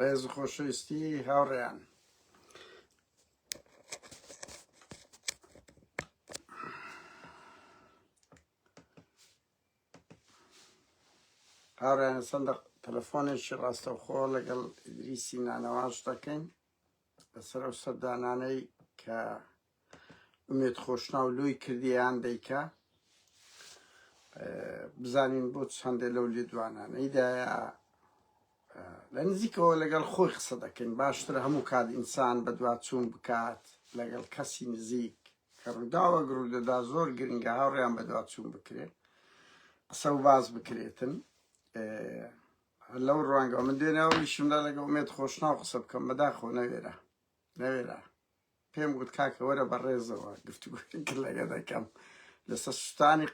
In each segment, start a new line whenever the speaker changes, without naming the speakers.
ڕێز و خۆشەویستی هاوڕێیان، هاوڕێیان چەندە تەلەفۆنێکی ڕاستەوخۆ لەگەڵ ئیدریسی نانەواش دەکەین لەسەر ئەو سەردانانەی کە ئومێد خۆشنا و لۆی کردیان دەیکا بزانین بۆ چەندێ لەو لێدوانانەیدایە لە نزیکەوە لەگەڵ خۆی قسە دەکەین. باشتر هەموو کات ئینسان بە دوواچوون بکات لەگەڵ کەسی نزیک کە ڕووداوە گرودەدا زۆر گرنگە هاوڕێیان بە دوواچوون بکرێت، قسە و باز بکرێتن. لەو ڕوانگەوە من دوێنەوە ویشمدا لەگەڵ ئومێد خۆشنا و قسە بکەم بەداخۆ نەوێرە پێم گوت کاکە وەرە بەڕێزەوە گفتوگویەک لەگە دەکەم لەسەر سوستانی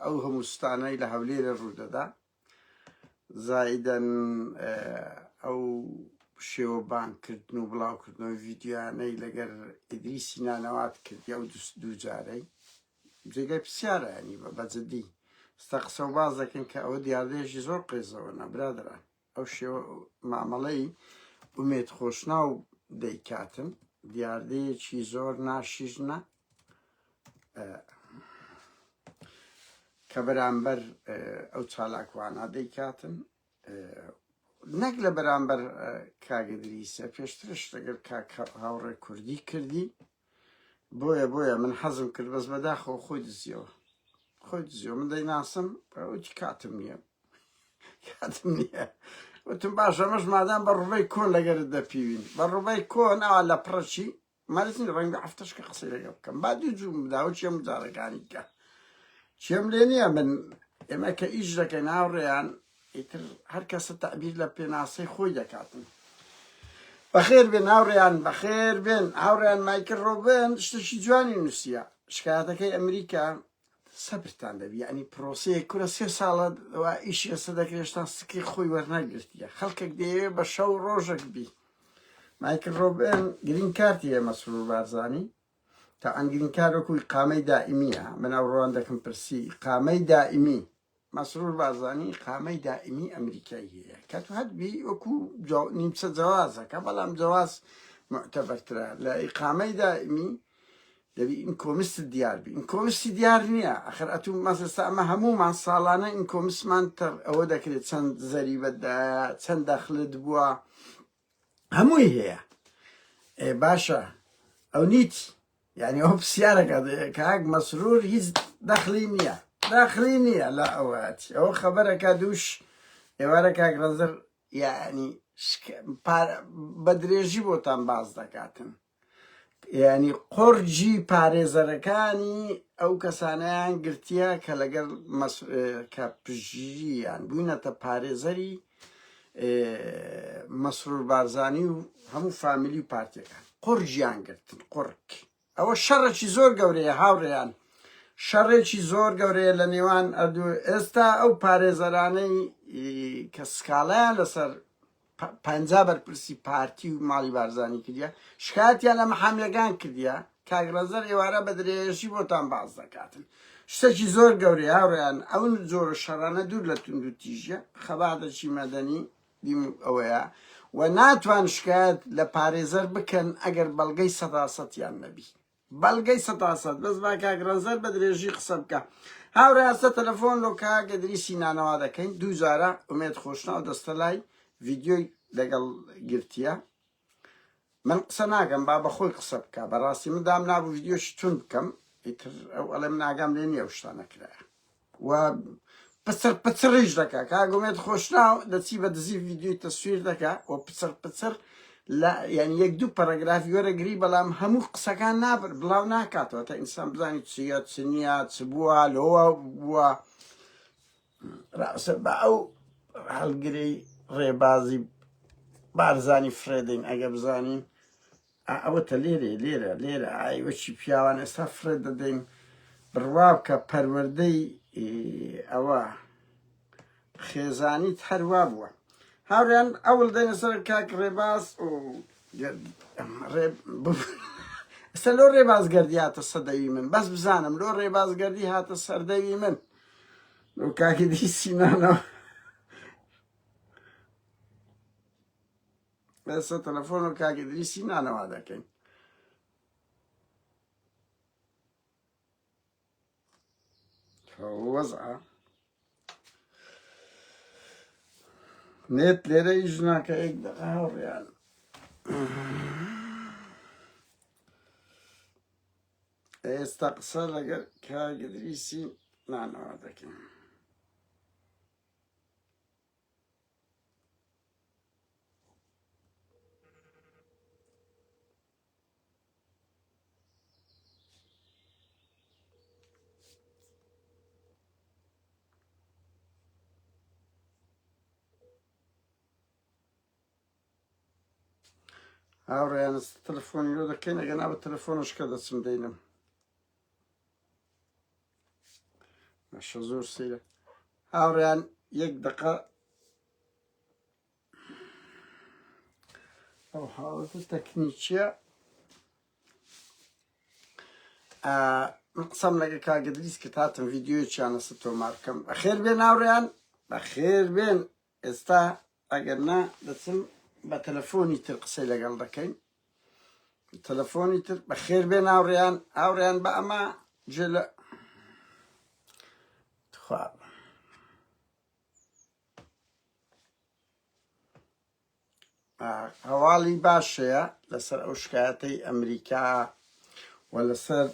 ئەو هەموو سوستانەی لە هەولێرە ڕوودەدا، زائیدەن ئەو شێوە بانکردن و بڵاوکردنەوەی ڤیدیۆیانەی لەگەر ئیدریسی نانەوات کردی ئەو دوو جارەی جێگای پرسیارە، ینی بەجددی ستا قسە و باز دەکەن کە ئەوە دیاردەیەکی زۆر قێزەوە نەبرادران. ئەو شێوە مامەڵەی ئومێد خۆشنا و دەیکاتن دیاردەیەکی زۆر ناشیژنە کە بەرامبەر ئەو چالاکوانە دەیکاتن، نەک لە بەرامبەر کاگدریسە پێشترش لەگەر هاوڕێ کوردی کردی. بۆیە من حەزم کرد بەس بەداخەوە خۆی دزیەوە من دەیناسم ئەوکی کاتم نییە وتم باش ئەمەش مادام بە ڕوبەی کۆن لەگەرت دەپیوین بە ڕوبەی کۆن ئەوە لە پڕەچی مەرزین ڕەنگە هەفتەشکە قسەی لەگە بکەم با دوو جوم بداوە چێم جارەکانی کە چێم لێ نییە. من ئێمە کە ئیش دەکەین هاوڕێیان ئیتر هەر کەسە تەعبیر لە پێناسەی خۆی دەکاتن. بەخێر بێن هاوڕێیان، بەخێر بێن هاوڕێیان. مایکل ڕۆبن شتێکی جوانی نووسیە شکایەتەکەی ئەمریکا سەبرتان دەبی، ینی پرۆسەیە کورە 3 ساڵە ئیشی ئێستا دەکرێت هێشتا سکی خۆی وەرنەگرتیە، خەڵکێک دەیەوێت بە شەو ڕۆژێک بی. مایکل ڕۆبن گرین کارتی هەیە مەسرور بارزانی، تا ئەم گرین کار وەکوی قامەی دائیمیە. من ئەوڕۆوان دەکەم پرسی قامەی دائیمی مەسرور بارزانی قامەی دائیمی ئەمریکایی هەیە کە تو هەتبی وەکو نیمچە جەوازەکە، بەڵام جەواز معتەبەرترە لە ئیقامەی دائیمی دەبی ئین کۆمیست دیار بی. ئین کۆمیستی دیار نییە ئەخر ئەتو مەسەستا ئەمە هەمومان ساڵانە ئین کۆمیسمان ئەوە دەکرێت چەند زەریبەتدایە چەند دەخلت بووە هەمووی هەیە. باشە ئەو نیت یعنی ئەو پرسیارەکە کاک مەسرور هیچ دەخلی نییە لە ئەوەتی ئەوە خەبەرەکە دووش ئێوارە کاک ڕەزەر یعنی بە درێژی بۆتان باز دەکاتن، یعنی قۆرجی پارێزەرەکانی ئەو کەسانەیان گرتیە کە لەگەڵ کە پژیان بووینەتە پارێزەری مەسرور بارزانی و هەموو فامیلی و پارتیەکان قۆرجیان گرتن. قڕک ئەوە شەڕێکی زۆر گەورەیە هاوڕێیان، شەڕێکی زۆر گەورەیە لە نێوان ئەردوو. ئێستا ئەو پارێزەرانەی کە سکاڵیان لەسەر 50 بەرپرسی پارتی و ماڵی بارزانی کردیە شکایەتیان لە مەحامیلەکان کردیە. کاگرەزەر ئێوارە بە درێژی بۆتان باز دەکاتن. شتێکی زۆر گەورەیە هاوڕێیان. ئەو جۆرە شەڕانە دوور لە تونند و تیژە خەباتێکی مەدەنی دیم ئەوەیە و ناتوان شکایەت لە پارێزەر بکەن ئەگەر بەڵگەی 100%یان نەبی. بەڵگەی 100% بەس با کاگرەزەر بە درێژی قسە بکە. هاوڕێیان ئێستا تەلەفۆن لۆ کاگدریسی نانەوا دەکەین دوو جارە ئومێد خۆشنا و دەستە لای ڤیدیۆی لەگەڵ گرتیە. من قسە ناگەم با بەخۆی قسە بکە، بەڕاستی من دام نابوو ڤیدیۆشی تون بکەم ئیتر ئەو ئەڵێ من ناگام لێ نییە شتانەکرایە و پچڕیش دەکا. کاگومێت خۆشنا دەچی بە دزی ڤیدیۆی تەسویر دەکا و پچڕ یعنی یەک دوو پەرەگرافی وەرەگری، بەڵام هەموو قسەکان بڵاو ناکاتەوە تا ئینسان بزانی چیە چ نییە چ بووە لەوە بووە. ڕاستە بە ئەو هەڵگرەی ڕێبازی بارزانی فرێدەین ئەگە بزانین ئەوەتە لێرە ئایوەچی پیاوان ئێستا فرێد دەدەین بڕوا بکە پەروەردەی ئەوە خێزانیت هەروە بووە. هاوڕێیان ئەوڵ دەینە سەر کاک ڕێباز ئێستا لۆ ڕێبازگەردی هاتە سەدەوی من، بەس بزانم لۆ ڕێبازگەردی هاتە سەردەوی من و کاکی دیسی نانەوە ئێستا تەلەفۆن و کاک ئیدریسی نانەوا دەکەین. وەزعە نێت لێرە ئیش ناکە یەک دەقە هەوڕیان. ئێستا قسە لەگەر کاک ئیدریسی نانەوا دەکەین. هاوڕێیان تەلەفۆنی لۆ دەکەین ئەگەر نا بە تەلەفۆنشکە دەچم دەینم. ماشە زۆر سەیرە. هاوڕێیان یەک دەقە ئەو حاڵەتە تەکنیکیە من قسەم لەگە کاک ئیدریس کرد هاتم ڤیدیۆیەکیان لەسەر تۆمار بکەم. بەخێر بێن هاوڕێیان بەخێر بێن. ئێستا ئەگەر نا دەچم بە تەلەفۆنی تر قسەی لەگەڵ دەکەین. تەلەفۆنی تر بەخێر بێن هاوڕێیان. هاوڕێیان بە ئەمە جێ لە خواب هەواڵی باشەیە لەسەر ئەو شکایەتەی ئەمریکا و لەسەر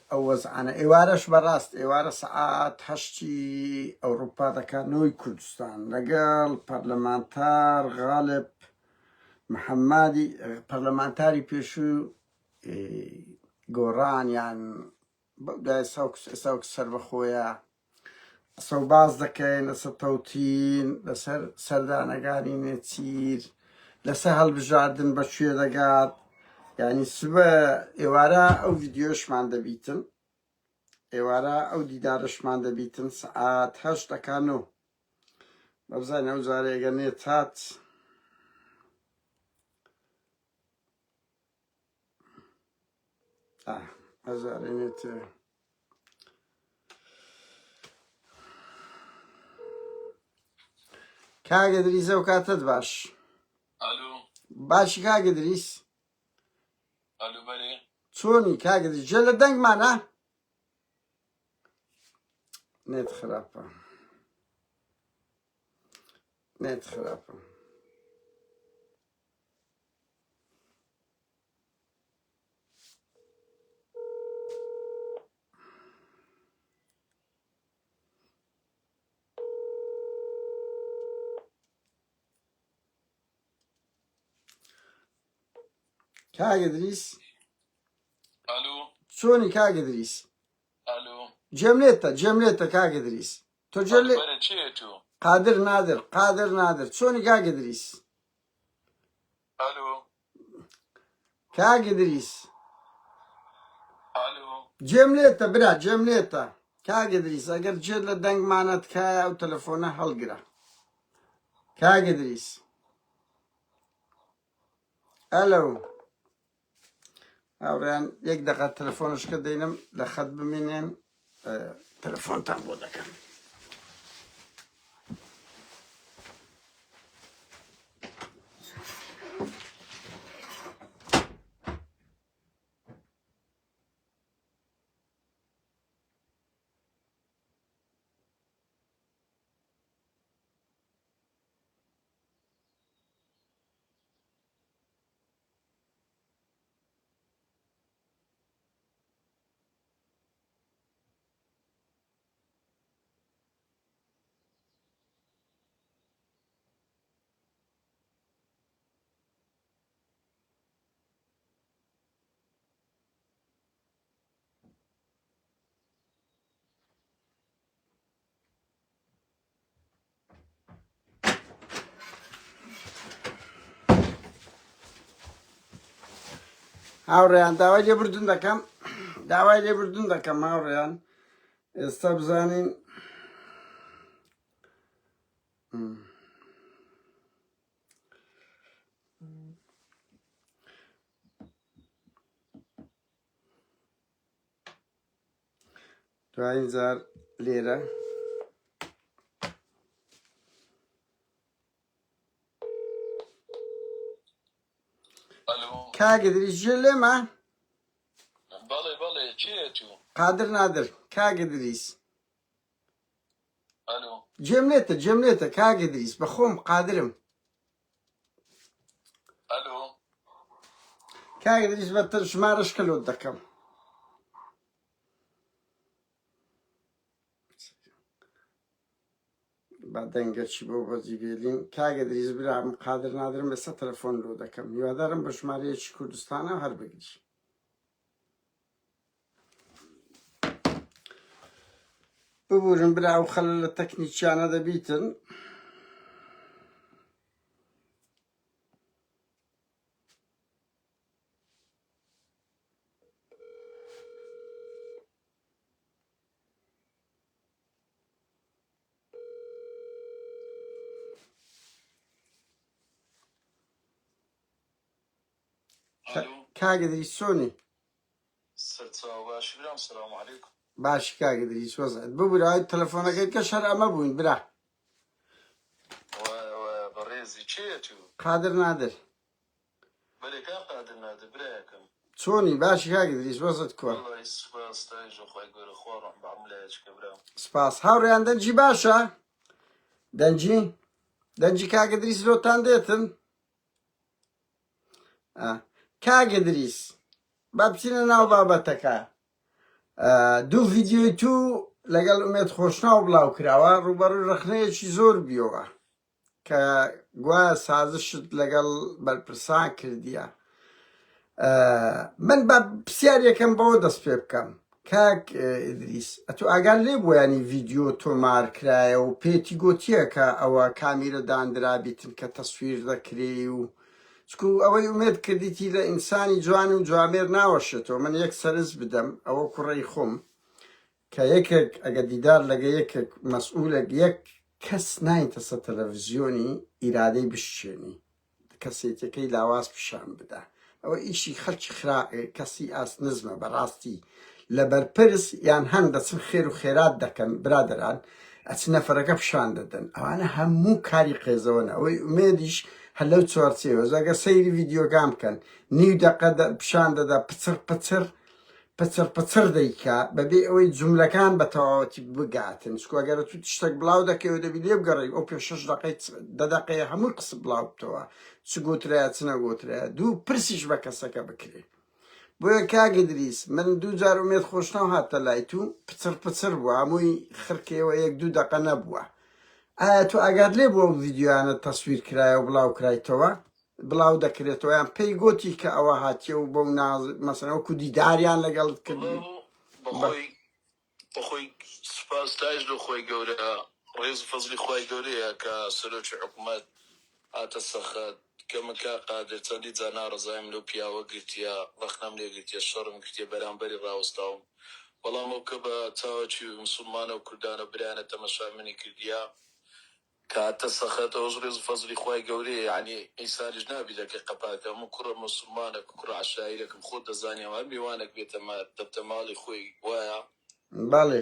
ئەو وەزعانە. ئێوارەش بەڕاست ئێوارە سەعات 8 ئەوروپا دەکاتنەوەی کوردستان لەگەڵ پەرلەمانتار غالب محەممادی پەرلەمانتاری پێشوو گۆڕان یان بەودای ئێستا سەر بەخۆیە ئەسە باز دەکەین لەسەر تەوتین لەسەر سەردانەکانی نێچیر لەسەر هەڵبژاردن بە کوێ دەگات. یعنی سبە ئێوارە ئەو ڤیدیۆشمان دەبیتن ئێوارە ئەو دیدارشمان دەبیتن سەعات 8 دەکانەوە. بەبزانین ئەو جارە ئەگەر نێت هات ئەزارە نێت کاک ئیدریسە و کاتت باش.
الو
باشی کاک ئیدریس
الو بله
چۆنی کاک ئیدریس جێ لە دەنگمانە نێت خراپە نێت خراپە. کاک ئیدریس
الو
چۆنی کاک ئیدریس
الو
جێم لێتە کاک ئیدریس تۆ جێ لێ
بله چیه تو
قادر نادر چۆنی کاک ئیدریس
الو
کاک ئیدریس
الو
جێم لێتە برا جێم لێتە کاک ئیدریس ئەگەر جێت لە دەنگمانە تکایە ئەو تەلەفۆنە هەڵگرە. کاک ئیدریس ئەلۆ هاوڕێیان یەک دەقە تەلەفۆنشکە دەینم لە خەت بمێنێن تەلەفۆنتان بۆ دەکەم. هاوڕێیان داوای لێبوردن دەکەم هاوڕێیان ئێستا بزانین دوایین جار لێرە کاگدریس جلێمە
بەڵێ چێتو
قادر نادر کاگدریس
ئەلو
جێم لێتە کاگدریس بەخۆم قادرم
ئەلو
کاگدریس بەتر ژمارەش کەلۆت دەکەم با دەنگەچی بۆ بەجی بێلین کاگدریس برام قادر نادرم بەسەر تەلەفۆن لۆ دەکەم هیوادارم بە ژمارەیەکی کوردستانە هەر بگری ببورن برا ئەو خەلە لە تەکنیکیانە دەبیتن
ئەلو
کاگدریس چۆنی
سەرچاو باشی برام سلام علیکم
باشی کاگدریس وەزعت ببورای تەلەفۆنەکەت کە شەر ئەمە بووین برا
وای بەڕێزی چێتو
قادر نادر
بەلێ کا قادر نادر برایەکەم
چۆنی باشی کاگدریس وەزت کووە
وڵی سپاس تاژە خۆی گەورە خوا ڕەحم بە عەملایەتکە برام
سپاس هاوڕێیان دەنجی باشە دەنجی کاگدریس لۆتان دێتن کاگدریس با بچینە ناو بابەتەکە دوو ڤیدیۆی تو لەگەڵ ئومێد خۆشناو بڵاو کراوە ڕوبەڕووی ڕخنەیەکی زۆر بیەوە کە گوایە سازشت لەگەڵ بەرپرسان کردیە من بە پرسیارێکم بەوە دەست پێ بکەم کاک ئیدریس ئەتو ئاگان لێ بوو ینی ڤیدیۆ تۆمار کرایە و پێتی گوتیە کە ئەوە کامیرە دانرابیتن کە تەسویر دەکرێ و چکو ئەوەی ئومێد کردیتی لە ئینسانی جوان و جوامێر ناوەشێتەوە من یەک سەرز بدەم ئەوە کوڕەی خۆم کە یەکێک ئەگە دیدار لەگە یەکێک مەسئولێک یەک کەس نایتە سەر تەلەڤیزیۆنی ئیرادەی بشێنی کەسێتەکەی لاواز پیشان بدە ئەوە ئیشی خەڵکی کەسی ئاس نزمە بەڕاستی لە بەرپرس یان هەن دەچن خێر و خێرات دەکەن برادەران ئەچ نەفەرەکە پیشان دەدەن ئەوانە هەموو کاری قێزەوەنە ئەوەی ئومێدیش هەر لەو چوارچێوە ئەگە سەیری ڤیدیۆگام بکەن نیو دەقە پیشان دەدا پچر دەیکا بەبێ ئەوەی جوملەکان بە تەواوەتی بگاتن چکو ئەگەرە تو تشتێک بڵاو دەکەوە دەبی لێ بگەڕی ئەو پێ 6 دەدەقەیە هەموو قسە بڵاو بتەوە چ گوترایە چ نەگوترایە دوو پرسیش بە کەسەکە بکرێ بۆیە کاگدریس من دوو جار ئومێد خۆشناو هاتە لای تو پچر بووە هەمووی خرکەوە یەک دوو دەقە نەبووە ئایا تو ئاگات لێ بۆ ڤیدیۆیانە تەسویر کرایە و بڵاو کرایتەوە بڵاو دەکرێتەوە یان پێی گوتی کە ئەوە هاتیە و بۆ مەسەن وەکو دیداریان لەگەڵت کردی
بەخۆی سپاس تاژ لە خۆی گەورە ڕێز فەزلی خۆی گەورەیە کە سەرۆکی حکوومەت هاتە سەخت کەمەکە قادر چەندی جا ناڕزایم لەو پیاوە گرتیە ڕەخنەم لێ گرتیە شەڕم گرتیە بەرامبەری ڕاوەستاوم بەڵام ئەو کە بە چاوەکی موسڵمانە و کوردانە برایانە تەمەشا منی کردیە کاتە سەخت ئەوش ڕێز فەزلی خۆی گەورەیە یعنی ئیساریش نابیدە کە قەپاکە هەموو کوڕە موسڵمانە کوڕە عەشایرەکەم خۆت دەزانیەوە هەر میوانێک بێتە دەبتە ماڵی خۆی وایە
بەڵێ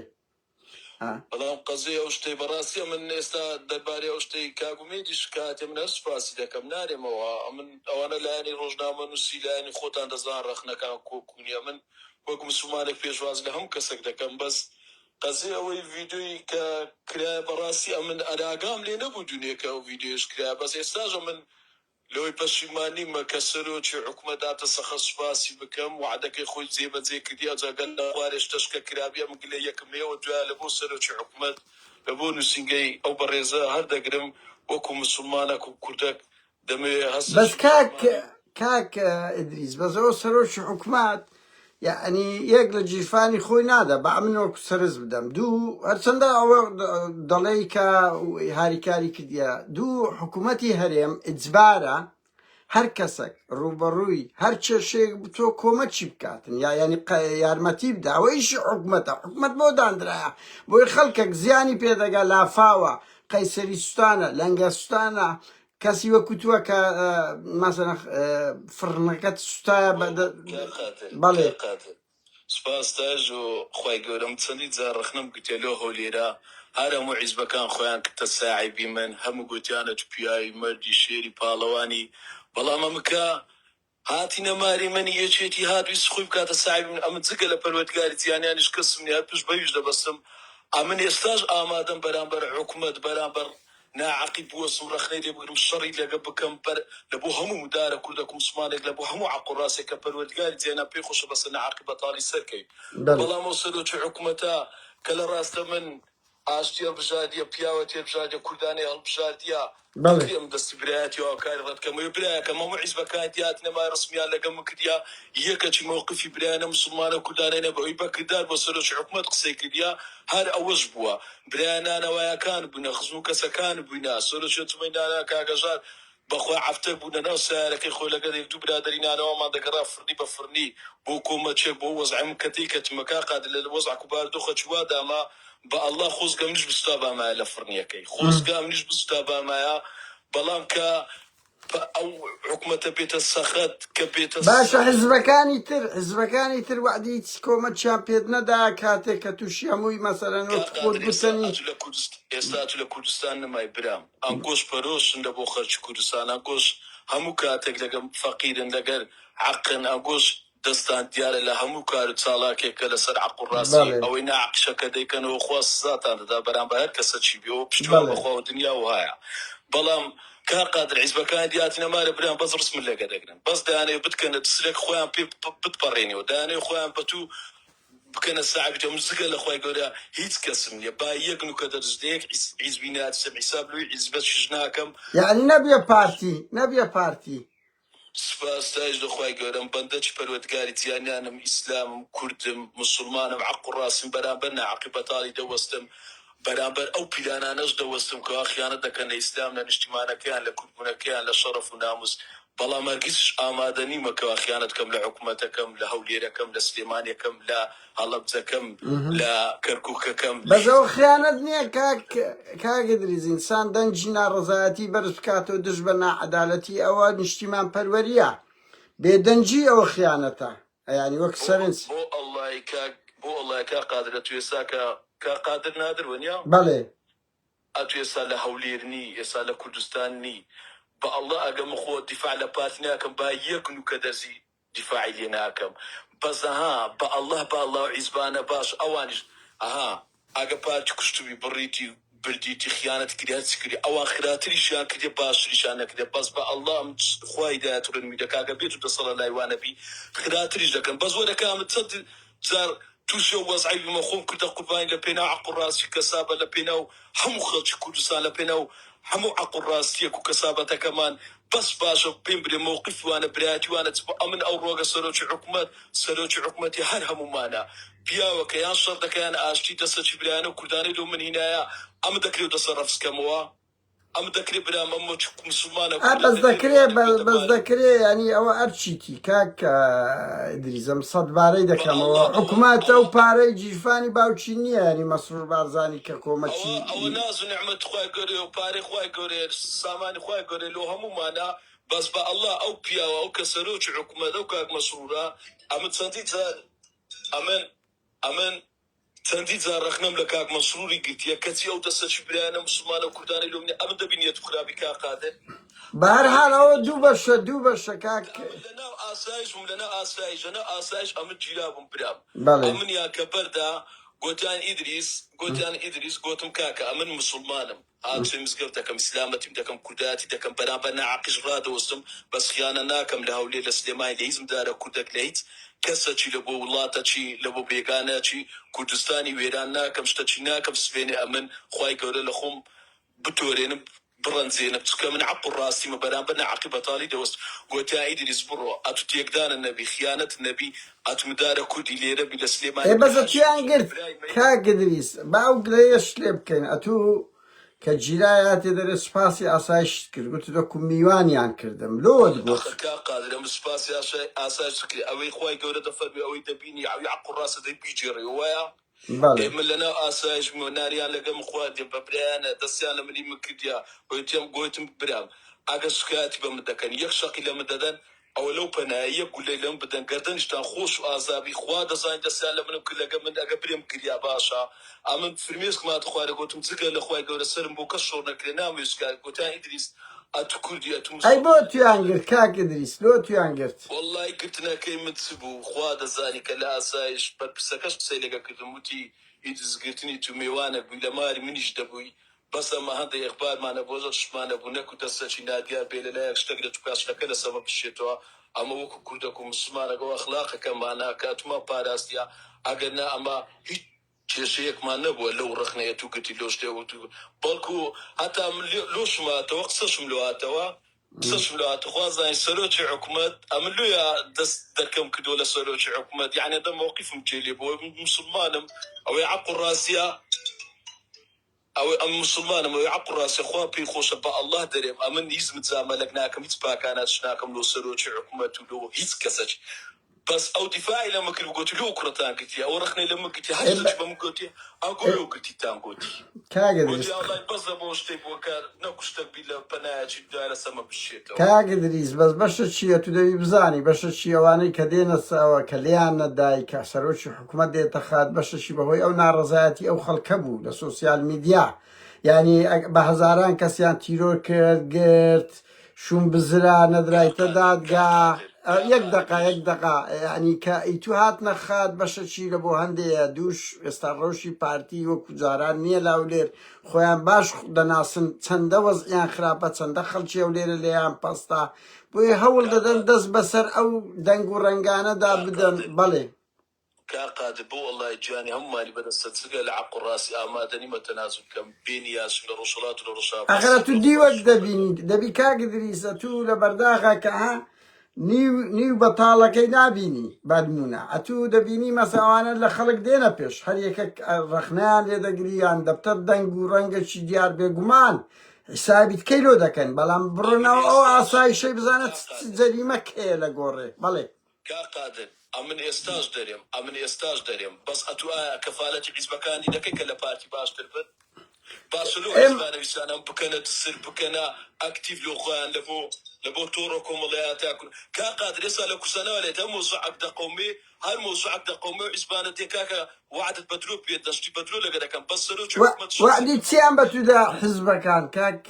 بەڵام قەزەی ئەو شتەی بەڕاستیە من ئێستا دەربارەی ئەو شتەی کاگومێدیش کاتێ من هەر سوپاسی دەکەم نارێمەوە من ئەوانە لایەنی ڕۆژنامە نووسی لایەنی خۆتان دەزان ڕەخنەکان کۆکوونیە من وەک مسلمانێک پێشواز لە هەموو کەسێک دەکەم بەس قەزەی ئەوەی ڤیدیۆی کە کرایە بەڕاستی من ئەراگام لێ نەبوو دونێکە ئەو ڤیدیۆش کرایە بەس ئێستاژە من لەوەی پەشیمانیمە کە سەرۆکی حکوومەت داتە سەخت سوپاسی بکەم وعدەکەی خۆی جێبەجێ کردیا جاگەل لە خوارێ شتەشکە کرابیە من گلێ یەکمەوە دوایە لە بۆ سەرۆکی حکوومەت لە بۆ نووسینگەی ئەو بەڕێزە هەردەگرم وەکو مسلمانە و کوردەک دەمەوێت هەست
بەس کاک ئیدریس بەزەوە سەرۆکی حکوومەت یعنی یەک لە جیرفانی خۆی نادا بە من وەکو سەرز بدەم دوو هەرچەندە ئەوە دەڵێی کە هاریکاری کردیە دوو حکوومەتی هەرێم ئیجبارە هەر کەسێک ڕوبەڕووی هەر کێشەیەک تۆ کۆمەچی بکاتن یا ینی یارمەتی بدە ئەوە ئیشی حکوومەتە حکوومەت بۆ دانرایە بۆی خەڵکێک زیانی پێدەگا لافاوە قەیسەری سوستانە لەنگە سوستانە کەسی وەکو تووە کە مەسەڵەن فڕنەکەت سوتایە
بەڵێ سپاس تاژ و خۆی گەورەم چەندی جار ڕەخنەم گوتێ لۆ هەولێرە هەر هەموو حیزبەکان خۆیان کە ساعیبی من هەموو گوتیانە پیاوی مەردی شێری پاڵەوانی بەڵام ئەمکە هاتی نەماری منی یەکێتی هاتووی سخۆی بکاتە ساحیبی من ئەمن جگە لە پەروەردگاری جیهانیانیش کەسم نیە پشت بەویش دەبەستم ئەمن ئێستاش ئامادەم بەرامبەر حکوومەت بەرامبەر ناعەقیب بوەسم ڕەخنەی لێ بگرم شەڕی لەگە بکەم بەر لە بۆ هەموو مدارە کوردە موسڵمانێک لە بۆ هەموو عەق و ڕاستێک کە پەروەردگاری جیهانیان پێی خۆشە بەسەر ناعەقیب بەتاڵی سەرکەوی بەڵام ئەو سەرۆکی حکوومەتە کە لە ڕاستە من ئاشتیە بژاردیە پیاوە تێبژاردیە کوردانی هەڵبژاردیە بەڵێ ئەم دەستی برایەتی ئەوکاری ڕەتکەمەوە برایەکە مەموو حیزبەکان دیات نەمای ڕسمیان لەگەڵ من کردیا یەکەچی مووقفی برایانە موسڵمانە کوردانەیە بەوەی بەکردار بۆ سەرۆکی حکوومەت قسەی کردیا هەر ئەوەش بووە برایانانەوەیەکان بوونە خزم و کەسەکان بووینە سەرۆکی تمەینانە کاگەژار بەخوا عەفتە بوونە ناو سیارەکەی خۆی لەگەڵ یەک دوو برادەری نانەوەمان دەگەڕا فڕنی بە فڕنی بۆ کۆمەچێک بۆ وەزعم کەتەی کەتمەکە قادر لە وەزع و باردۆخە چوا داما بە ئەڵڵا خۆزگەم نیش بستا بامایە لە فڕنیەکەی خۆزگام نیش بستا بامایە بەڵام کە ئەو حکوومەتە بێتە سەخت کە بێتە
باشە حزبەکانی تر وعدی هیچ کۆمەتیان پێت نەدا کاتێک کە تووشی هەمووی مەسەلەن گوتنی
ئێستا لە کوردستان نمای برام ئەنگۆش پەرۆشن لە بۆ خەرچی کوردستان ئەنگۆش هەموو کاتێک لەگەم فەقیرن لەگەر عەقن ئەنگۆش دەستان دیارە لە هەموو کار و چاڵاکێکە لەسەر عەق و ڕاستی ئەوەی ناعەقشەکە دەیکەنەوە خوا سزاتان دەدا بەرامبەر هەر کەسە چی بێەوە پشتیوان بەخوا و دنیا وایە بەڵام کار قادر حیزبەکان دیاتی نەمارە بران بەس ڕسم لەگە دەگرن بەس دایانەوە بتکەنە دسلێک خۆیان پێ بتپەڕێنەوە دایانەوە خۆیان بەتوو بکەنە ساحیبی مزگە لە خۆی گەورە هیچ کەسم نییە با یەک نوکە دەرزدەیەک حیزبی ناتسەم حیساب لەوەی حیزبەت شش ناکەم
یعنی نەبێ پارتی
سپاسداش دەخوای گەورەم بەندە چ پەروەردگاری جیهانیانم ئیسلامم کوردم مسلمانم عەق و ڕاستم بەرامبەر ناعەقیب بەتاڵی دەوەستم بەرامبەر ئەو پیلانانەش دەوەستم کەوا خیانەت دەکەن لە ئیسلام لە نیشتیمانەکەیان لە کوردبوونەکەیان لە شەڕەف و ناموس بەڵام هەرگیز ئامادە نیمە کەوا خیانەتکەم لە حکوومەتەکەم لە هەولێرەکەم لە سلێمانیەکەم لە هەڵەبجەکەم لە کەرکووکەکەم
بەزەوە خیانەت نییە کاگدریز ئینسان دەنجی ناڕەزایەتی بەرز بکاتەوە دژ بە ناعەدالەتی ئەوە نیشتیمان پەروەریە بێدەنجی ئەوە خیانەتە ینی وەک سەرنج
بۆ ئەڵای کا قادرە تو ئێستا کە قادر نادر وەنیا
بەڵێ
ئەتو ئێستا لە هەولێرنی ئێستا لە کوردستانی بە ئەڵڵا ئەگەم خۆ دیفاع لە پارتی ناکەم با یەک نوکە دەرزی دیفاعی لێ ناکەم بەزەها بە ئەڵڵا عیزبانە باش ئەوانش ئەگە پارتی کوشتوی بڕیتی بردیتی خیانەت کردی ئەوان خراتریشیان کردێ باشتریشان نەکردێ بەس بە ئەڵڵا خوای دایەتڕنمی دەکاگە بێت و دەسەڵە لایوانەبی خراتریش دەکەن بەس وەرەکەمت چەند جار تووشە وەزعی بمە خۆم کردە قوربانی لە پێناو عەق و ڕاستی کەسابە لە پێناو هەموو خەڵکی کوردستان لە پێناو هەموو عەق و ڕاستیەک و کەسابەتەکەمان بەس باشە پێم برێ مووقفوانە برایەتیوانە ئەمن ئەو ڕۆگە سەرۆکی حکوومەتی هەر هەمومانە پیاوەکە یان شەڕ دەکەیان ئاشتی دەسەچی برایانە و کوردانەی لەو من هینایە ئەمە دەکرێت دەسە ڕەفسکەمەوە ئەم دەکرێت برام ئەمە مسلمانە
بەس دەکرێت ینی ئەوە ئەرچیتی کاک دریزەم سەدبارەی دەکەمەوە حکوومەتە و پارەی جیرفانی باوچی نییە ینی مەسرور بارزانی کە کۆمەچی
ئەوە ناز و نعمەت خوای گەورێ و پارەی خوای گەورێ سامانی خوای گەورێ لۆ هەمومانە بەس بە ئەڵڵا ئەو پیاوە ئەو کە سەرۆکی حکوومەتە و کاک مەسرورە ئەمە چەندی ئەمن چەندی جار ڕەخنەم لە کاک مەسروری گرتیە کەچی ئەو دەسەچی برایانە مسلمانە و کوردانی لۆمنی ئەمە دەبینێت خرابی کا قادر
بەهەرحاڵ ئەوە دوو بەشە کاک
لەناو ئاسایشم لەناو ئاسایش ئەمە جیرابم برام
بەڵێ
ئەمنیان کە بەردا گۆتیان ئیدریس گۆتم کاکە ئەمن مسلمانم هاوچەی مزگەوت دەکەم ئیسلامەتیم دەکەم کوردایەتی دەکەم بەرامبەر ناعەقیش ڕادەوەستم بەس خیانە ناکەم لە هەولێر لە سلێمانی لە هیزمدارە کوردەک لە هیچ کەسەچی لە بۆ وڵاتە چی لە بۆ بێگانە چی کوردستانی وێران ناکەم شتەچی ناکەم سوێنێ ئەمن خوای گەورە لە خۆم بتۆرێنم بڕەنجێنە بچکە من عەق و ڕاستیمە بەرامبەر ناعەقیب بەتاڵی دەوەست گۆتیا ئیدریس بڕۆ ئەتو تێکدانە نەبی خیانەت نەبی ئەتومدارە کوردی لێرە بی لە سلێمانی
بەزەتیان گرت کاک دریس باو گرەیەش لێ بکەین ئەتوو کە جیرای هاتێ دەرێ سوپاسی ئاسایشت کرد گوت دەکو میوانیان کردم لۆت گوت
قادرە سوپاسی ئاسایش کرد ئەوەی خوای گەورە دەفەرمی ئەوەی دەبینی ئەوی عەق و ڕاستە دەی بیجێڕی وایە من لەناو ئاسایش ناریان لەگەم خواردێ بە برایانە دەستیان لە منی مکردیا وتم گوتم برام ئەگە شکایەتی بە من دەکەن یەک شەقی لە من دەدەن ئەوە لەو پەنایە یەک گولەی لەم بدەن گەردەنیشتان خۆش و ئازابی خوا دەزانین دەستیان لە منم کرد لەگە من ئەگە برێم کردیا باشە ئەمن فرمێسکمات خوارە گوتم جگە لە خوای گەورە سرم بۆ کەس شۆڕ نەکرێ نامێشکات گوتیان ئیدریس اتو كردي اتو
ئەی بۆ
مسلمان
تویان گرت کاک ئیدریس لۆ تویان گرت
والله قلتنا كي متسبو خواد ذلك لا اسايش بسكش سيلك كدموتي يدز قلتني تو ميوانا بلا ماري منيش دبوي بس ما هذا اخبار ما نبوزش ما نبونك تسشي ناديا بلا لا اشتغلت تكاش لك سبب الشتوا اما وكو كردكم مسلمان او اخلاقك ما انا كاتما باراستيا اجنا اما شيك ما نبغى لو رخنا يتوكتي لوش تو بالكو حتى لوش ما توقصش ملواتوا قصص ملوات خوازا سلوتي حكومات أملو يا دس دركم كدولة سلوتي حكومات يعني هذا موقف مجلب مسلمان أو يعقل راسيا أو مسلمان أو يعقل راسي خوا بي خوش با الله دريم أمن يزمت زاملك ناكم يتبا كانت شناكم لو سلوتي حكومات ولو هيت كسج بس او دفاعي لما كنت قلت له كرتان قلت او رخني لما قلت حاجه بما قلت اقول له قلت تان قلت
کاگدریس
والله بس بوشتي بوكار نكشت بلا بناجي دار سما بالشيت
کاگدریس بەس بەشە چییە تو دەوی بزانی بەشە چیەوانەی کە دێنەسەوە کە لیان نەدای کە سەرۆکی حکوومەت دێتە خات بەشەشی بەهۆی ئەو ناڕەزایەتی ئەو خەڵکە بوو لە سوسیال میدیا یعنی بە هەزاران کەسیان تیرۆر کرد گرت شوم بزرا نەدرایتە دادگا یەک دقا ینی کە ئیتو هات نەخات بەشەچی لە بۆ هەندەیە دووش ئێستا ڕۆژی پارتی وەکو جاران نییە لاولێر خۆیان باش دەناسن چەندە وەزئیان خراپە چەندە خەڵکی ئەو لێرە لێیان پەستا بۆیە هەوڵ دەدەن دەست بەسەر ئەو دەنگ و ڕنگانەدا بدەن بەڵێ
كقادر بو والله جاني هم مالي بدأ ستسقى العقل راسي آمادني ما تنازل كم بيني ياس للرسولات والرشاة
ئەخرە تو دیوەک دەبینی دەبی کاگدریسە تو لە بەرداغا کە نیو بەتاڵەکەی نبینی بەدمونە ئەتوو دەبینی مەساوانە لە خەڵک دێنە پێش هەر یەکە ڕەخنیان لێ دەگریان دەبتەر دەنگ و ڕەنگەکی دیار بێگومان حسابیت کەیلۆ دەکەن بەڵام بڕنەوە ئەو ئاسایشەی بزانێت جەریمە کێ لە گۆڕێ بەڵێ
كقادر امن استاج دريم امن استاج دريم بس اتو كفالة حزب كان دكك لبارتي باش تربط باسلو حزبانا بسانا بكنا تصير بكنا اكتيف لوغان لبو توركم ولا تاكل كقادر يسالك سنه ولا موضوع عقد قومي هل موضوع عقد قومي حزبانا تكاكا وعدت بدرو بيدشتي بدرو لقد كان بسلو
وعدي تيام بتودا حزبكان كاك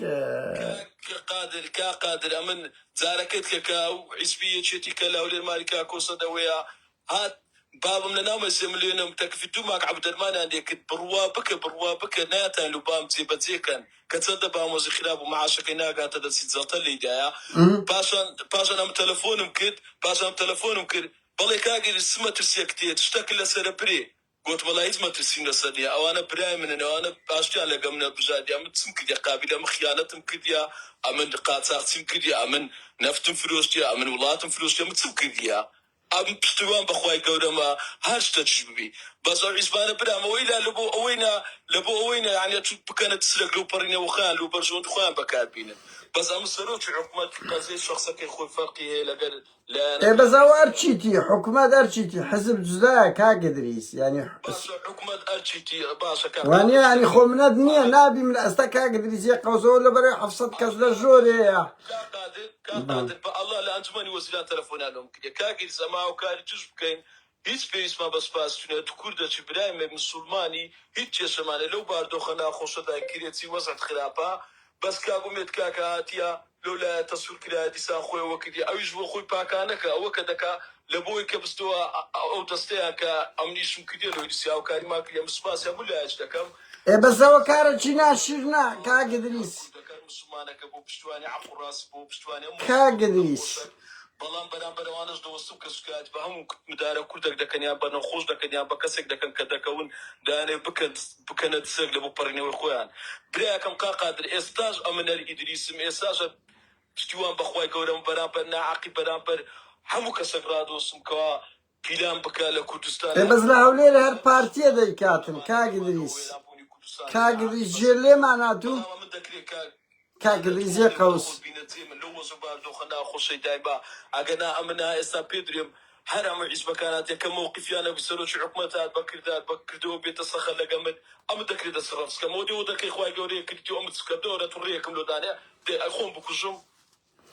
كقادر امن زاركت كاو حزبيه شتي كلا ولا مالكا كوسدويا هات باب من نام سملينهم تكفيتو ماك عبد الرحمن عندك بروابك ناتا لبام زي بزيكن كتصدق بام زي خلاب ومعاشك هناك هذا سيتزلط اللي دايا باشان ام تلفونهم كد باشان تلفونهم كد بالله كاجي السما ترسيكتي تشتكي لسربري قلت والله ما ترسين لسدي او انا براي من انا اشتي على قمنا بجادي ام تسمك يا قابله مخيانتهم كديا امن قاصاقتهم كديا امن نفتم فلوستي امن ولاتم فلوستي ام تسمك يا ام بستوان بخواي قولما هاش تشبي بس عزبانه بلا مويلا لبو اوينا يعني بكانت تسرق لو برينا وخان لو برجون خوان بكاتبين بس ام سروت حكومه قضيه شخصك اخوي فرقي لقال لا
بس هو ارشيتي حكومة ارشيتي حزب جزاء كاقدريس يعني
حكومه ارشيتي باشا كان
واني يعني خمنا دنيا نابي من استا كاقدريس يقوزو ولا بري حفصت كسر جوري
كقادر الله لا انت ماني وسيله تلفون لهم كده كاقي سماو كاري تشبكين هیچ پیش ما بس پاس چونه تو کرده چی برایم مسلمانی هیچ چیز مانه لو باردو خنا خوشت کریتی وضعت خرابه بس كاغو مت كاكاتيا لولا تصوير كلا ديسان خوي وكدي او يجبو خوي باكانك او كدكا لبوي كبستوا او تستيا كا امنيش مكدي لو ديسيا او كاريما كلي مسباس يا مولا اجدكم
بس هو كارتشينا شيرنا كاقدريس
مسلمانك ابو بشتواني عفو راس ابو بشتواني
كاقدريس
بەڵام بەرامبەرەوانش دۆستم کە سوکات بە هەموو مدارە کوردێک دەکەنیان بە نەخۆش دەکەنیان بە کەسێک دەکەن کە دەکەون دانێ بکەنە دسێک لە بۆ پەڕینەوەی خۆیان برایەکەم قاقادر ئێستاش ئەمنەر ئیدریسم ئێستاژە پشتیوان بەخوای گەورەم بەرامبەر ناعاقی بەرامبەر هەموو کەسێک ڕادۆستم کەوا پیلان بکە لە کوردستان
بەس لە هەولێرە هەر پارتیە دەیکاتن کاگدریس ژێر لێمان هاتوو كاغريزي قوس
انا امنا اسا بيدريم حرام عزبه كانت كموقف انا بسروش حكومتات بكر دو بيت الصخر لقمت ام دكري دسرفس كمودي ودك اخوي غوري كنتي ام تسكدوره تريكم لو دانيا اخون بكجم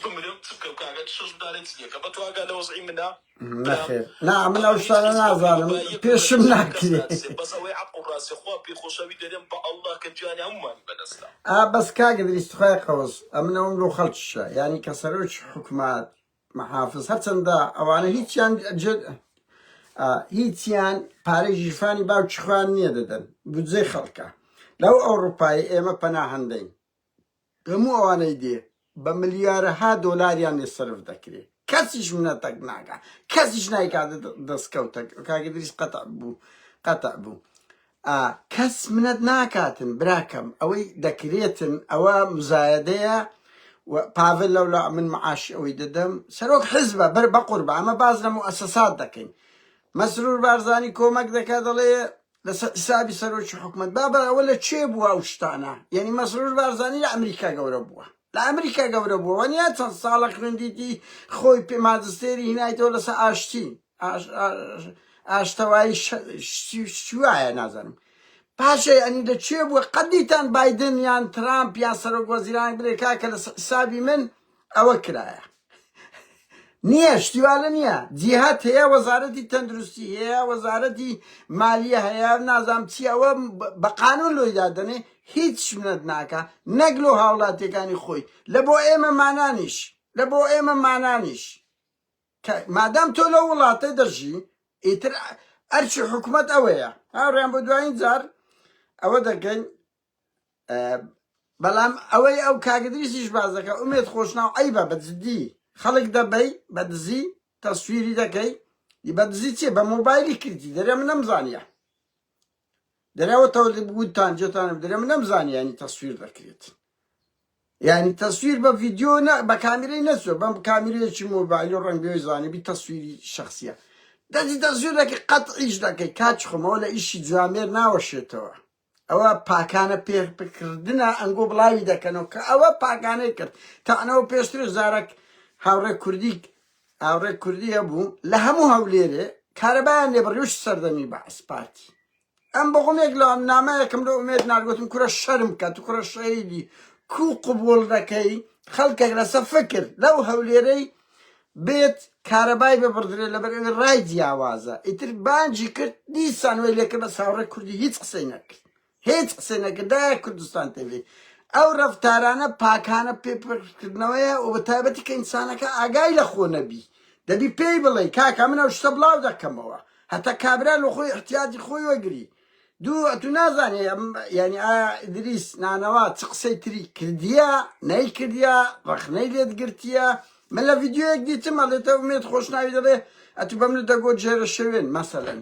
تمرم تكب كاغا تشوش داريت ليك بتوا قال وصعي منها
نخير نعم من أوشتانا نازانم بيشم ناكري
بس اوي عقل راسي خو بي خوشاوي دريم با الله كجاني عمان بنسلا
بس كاقدر يستخوي قوس أمنا وملو خلطش يعني كسروش حكومات محافظ هرچندا أوانا هيتيان جد هیچیان پارەی ژیفانی باوکی خوان نییە دەدەن بودجەی خەڵکە لەو ئەوروپای ئێمە پەناهەندەین هەموو ئەوانەی دێ بە ملیارەها دۆلاریان لێ سەرف دەکرێت کەسیش منەتەک ناکە کەسیش نایکاتە دەستکەوتە کاگە دریس قەتە بوو کەس منەت ناکاتن براکەم ئەوەی دەکرێتن ئەوە مزایەدەیە پاڤل لەولا من معاش ئەوەی دەدەم سەرۆک حیزبە بەر بە قوربە ئەمە باز لە موئەسەسات دەکەین مەسرور بارزانی کۆمەک دەکات دەڵێ لە حسابی سەرۆکی حکومەت بابە ئەوە لە چێ بووە ئەو شتانە یعنی مەسرور بارزانی لە ئەمریکا گەورە بووە لە ئەمریکا گەورە بووە وەنیا چەند ساڵە خوێندیتی خۆی ماجستێری هینایەوە لەسەر ئاشتی ئاشتەوایی شوایە نازانم پاشە ئەنی لە چێ بووە قەدیتان بایدن یان ترامپ یان سەرۆک وەزیرانی بڵێ کاکە لە حسابی من ئەوە کرایە نییە شتیوالە نییە جیهات هەیە وەزارەتی تەندروستی هەیە وەزارەتی مالیە هەیە نازام چی ئەوە بە قانون لۆیدا دەنێ هیچ منەت ناکە نەک لۆ هاوڵاتیەکانی خۆی لە بۆ ئێمە مانانیش مادام تۆ لە وڵاتە دەژی ئیتر ئەرچی حکومەت ئەوەیە هاوڕێیان بۆ دوایین جار ئەوە دەکەین بەڵام ئەوەی ئەو کاگدریسیش باز دەکە ئومێد خۆشناو ئەیبە بەجددی خەڵک دەبەی بەدزی تەسویری دەکەی بەدزی چێ بە مۆبایلی کردی دەرێ من نەمزانیە دەرەوەتەوە بووتان جێتانم دەرێ من نەمزانی ینی تەسویر دەکرێت یعنی تەسویر بە ڤیدیۆ بە کامیرەی نەچوە بەم کامیرەیەکی مۆبایل و ڕەنگەوەی زانیبی تەسویری شخصیە دەزی تەسویر دەکەی قەتعیش دەکەی کاچ خۆمەوە لە ئیشی جوامێر ناوەشێتەوە ئەوە پاکانە پێکردنە ئەنگۆ بڵاوی دەکەنەوە کە ئەوە پاکانەی کرد تاانەوە پێشتر زارەک هاوڕێ کوردی هەبوو لە هەموو هەولێرێ کارەبایان لێبڕیوش سەردەمی بە ئەسپارتی ئەم بەغۆمێک لە نامایەکەم لە ئومێد نارگوتم کوڕە شەرم کە تو کوڕە شەیدی کو قبول دەکەی خەڵکێک لەسە فکر لەو هەولێرەی بێت کارەبای ببڕدرێت لەبەر ڕای جیاوازە ئیتر بانجی کرد دیسان وی لێکرد بە هاوڕێ کوردی هیچ قسەی نەکرد هیچ قسەی نەکرد دایە کوردستان تێوێ ئەو ڕەفتارانە پاکانە پێکردنەوەیە و بە تایبەتی کە ئینسانەکە ئاگای لە خۆ نەبی دەبی پێی بڵێ کاکە من ئەو شتە بڵاو دەکەمەوە هەتا کابرا لە خۆی احتیاجی خۆی وەگری تو نازانێ ینی ئایا ئیدریس نانەوە چ قسەی تری کردیە نەیکردیە ڕەخنەی لێت گرتیە من لە ڤیدیۆیەک دیتم ئەڵێتە ئومێد خۆشناوی دەڵێ ئەتو بەم دەگۆ جێرە شوێن مەسەلەن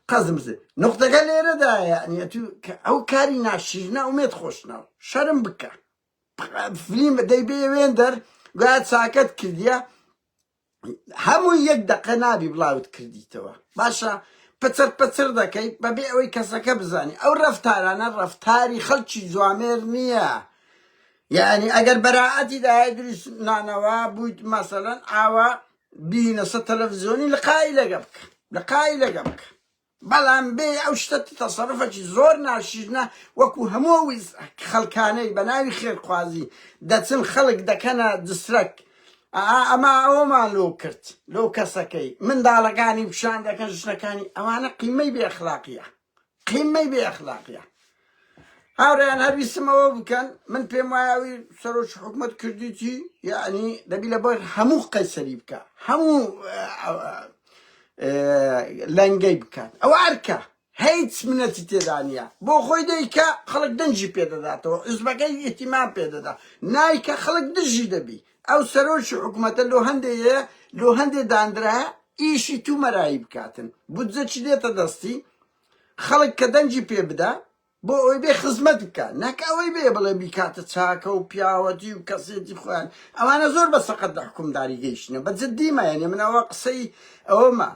قەزمزێ نقطەکە لێرەدایە ئەو کاری ناشیرنە ئومێد خۆشناو شەرم بکە فلیم دەیبێ وێندەر گویا چاکەت کردیە هەموو یەک دەقە نابی بڵاوت کردیتەوە باشە پچر دەکەی بەبێ ئەوەی کەسەکە بزانی ئەو ڕەفتارانە ڕەفتاری خەڵکی جوامێر نییە یعنی ئەگەر بەراعەتی داهەیە دروس نانەوە بوویت مەسەلەن ئاوا بینە سە تەلەڤیزیۆنی لقای لەگە بکە بەڵام بێ ئەو شتە تەسەڕفێکی زۆر ناشیرنە وەکو هەموو خەڵکانەی بە ناوی خێرخوازی دەچن خەڵک دەکەنە دسترەک ئەمە ئەوەمان لۆ کرد لەو کەسەکەی منداڵەکانی پیشان دەکەن ژنەکانی ئەوانە قیمەی بێ ئەخلاقیە هاوڕێیان هەرویستمەوە بکەن من پێم وایەوی سەرۆکی حکومەت کردیتی یعنی دەبی لەبەر هەموو قەیسەری بکە هەموو لەنگەی بکات ئەوە ئەرکە هیچ منەتی تێدا نییە بۆ خۆی دەیکە خەڵک دەنجی پێدەداتەوە حیزبەکەی ئیتیمان پێدەدا نایکە خەڵک دژی دەبی ئەو سەرۆکی حکومەتە لۆ هەندێ دانرایە ئیشی تو مەرایی بکاتن بودجەچی دێتە دەستی خەڵک کە دەنجی پێ بدا بۆ ئەوەی بێ خزمەت بکە نەکە ئەوەی بێ بڵێ بیکاتە چاکە و پیاوەتی و کەسێتی خۆیان ئەوانە زۆر بە سەقەت لە حکومداری گەیشتنە بە جددیمە یعنی من ئەوە قسەی ئەوەمە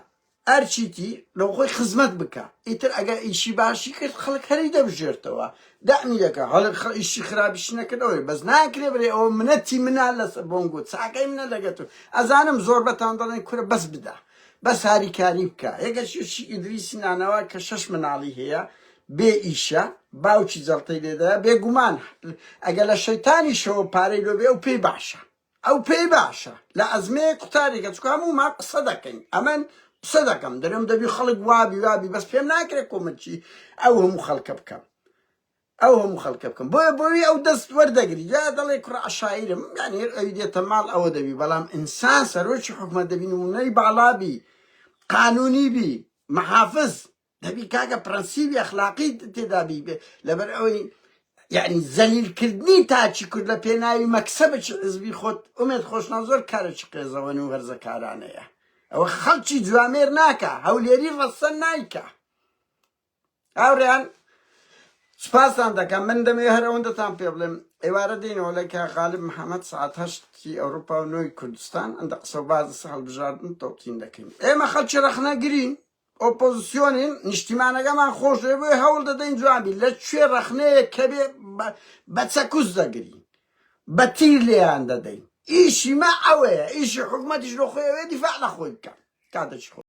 ئەرچیتی لەو خۆی خزمەت بکە ئیتر ئەگەر ئیشی باشی کرد خەڵک هەری دەبژێرتەوە دامی دەکە هەڵک ئیشی خراپیش نەکردەوەی بەس ناکرێ بڵێ ئەوە منەتی منە لەسەر بۆنگۆ چاکەی منە لەگەتۆ ئەزانم زۆر بەتان دەڵێن کورە بەس بدە بەس هاریکاری بکە یەکەشی ئیدریسی نانەوە کە 6 مناڵی هەیە بێ ئیشە باوکی جەڵتەی لێدایە بێگومان ئەگە لە شەیتانی شەوە پارەی لۆ بێ و پێی باشە ئەو پێی باشە لە ئەزمەیە قوتارێکە چکە هەموومان قسە دەکەین ئەمەن قسە دەکەم دەرێم دەبی خەڵک وابی بەس پێم ناکرێت کۆمەچی ئەو هەموو خەڵکە بکەم بۆیە ئەو دەست وەردەگری جا دەڵێ کوڕە عەشایرم یعنی ئەوی دێتە ماڵ ئەوە دەبی بەڵام ئینسان سەرۆکی حکومەت دەبی نمونەی باڵابی قانونی بی محافظ دەبی کاکە پرەنسیبی ئەخلاقی تێدابی لەبەر ئەوەی یعنی زەلیلکردنی تاچی کورد لە پێناوی مەکسەبێکی حزبی خۆت ئومێد خۆشنا زۆر کارێکی قێزەوەن و هەرزەکارانەیە ئەوە خەڵکی جوامێر ناکە هەولێری ڕەسەن نایکە هاوڕێیان سپاسان دەکەم من دەمێ هەر ئەوەندەتان پێ بڵێم ئێوارە دێنەوە لە کە غالب محەممەد سعات هەشتی ئەوروپا و نۆی کوردستان ئەندە قسە و بازی هەڵبژاردن تۆپتین دەکەین ئێمە خەڵکی ڕەخنەگرین ئۆپۆزیسیۆنین نیشتیمانەکەمان خۆش بۆی هەوڵ دەدەین جوابی لە کوێ ڕەخنەیەک کە بێ بە چەکوس دەگرین بە تیر لێیان دەدەین ئیشی مە ئەوەیە ئیشی حکومەتیش لە خۆی ئەوەیە دیفاع لە خۆی بکە کاتێکی خۆ